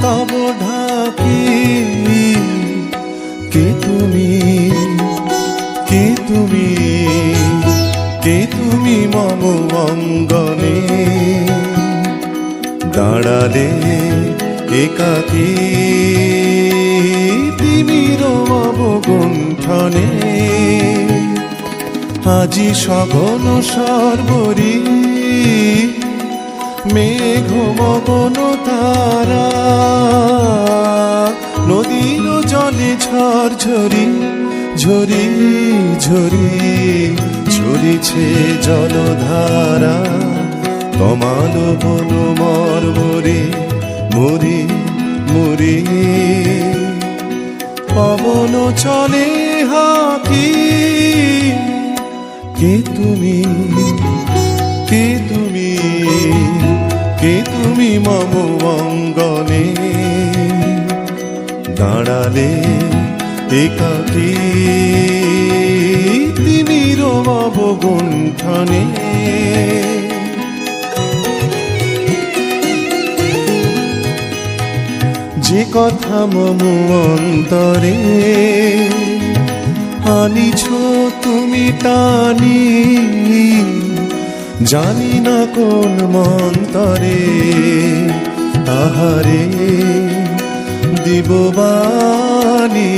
তব ঢাকি কে তুমি, কে তুমি, কে তুমি মম অঙ্গনে দাঁড়ালে একাকী তিমির অবগুণ্ঠনে আজি সঘন সর্বরী মেঘ মগন তারা নদীর জলে ঝরঝরি ঝরি ঝরি ঝরিছে জলধারা তমাল বন মরমরে মরি মরি পবন চলে হাকি কে তুমি, কে তুমি, কে তুমি মম অঙ্গনে দাঁড়ালে একাকী তিমির অবগুণ্ঠনে যে কথা মম অন্তরে আনিছ তুমি টানি জানি না কোন মন্তরে তাহারে দিব বাণী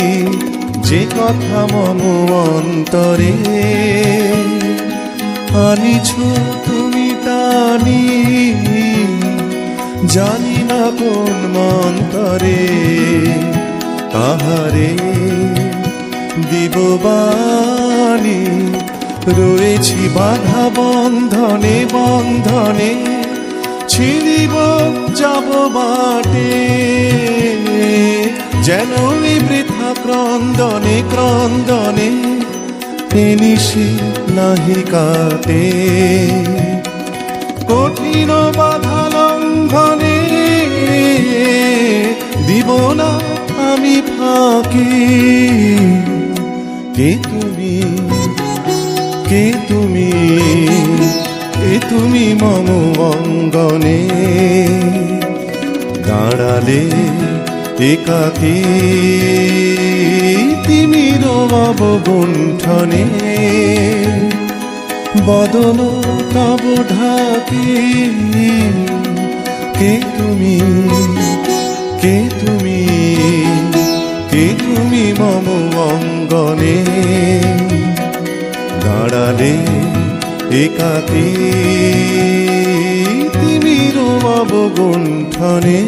যে কথা মম অন্তরে আনিছ তুমি টানি জানি না কোন মন্তরে তাহারে দিব বাণী রয়েছি বাধা বন্ধনে বন্ধনে ছিড়িব যাব বাটে যেন বৃথা ক্রন্দনে ক্রন্দনে নিশি নাহি কাটে কঠিন বাধা লঙ্ঘনে দিব না আমি ফাঁকি কে তুমি, কে তুমি, কে তুমি মম অঙ্গনে দাঁড়ালে একাকী তিমির অবগুণ্ঠনে বদন তব ঢাকি কে তুমি, কে তুমি, কে তুমি মম অঙ্গনে দাঁড়ালে একাকী তিমির অবগুণ্ঠনে।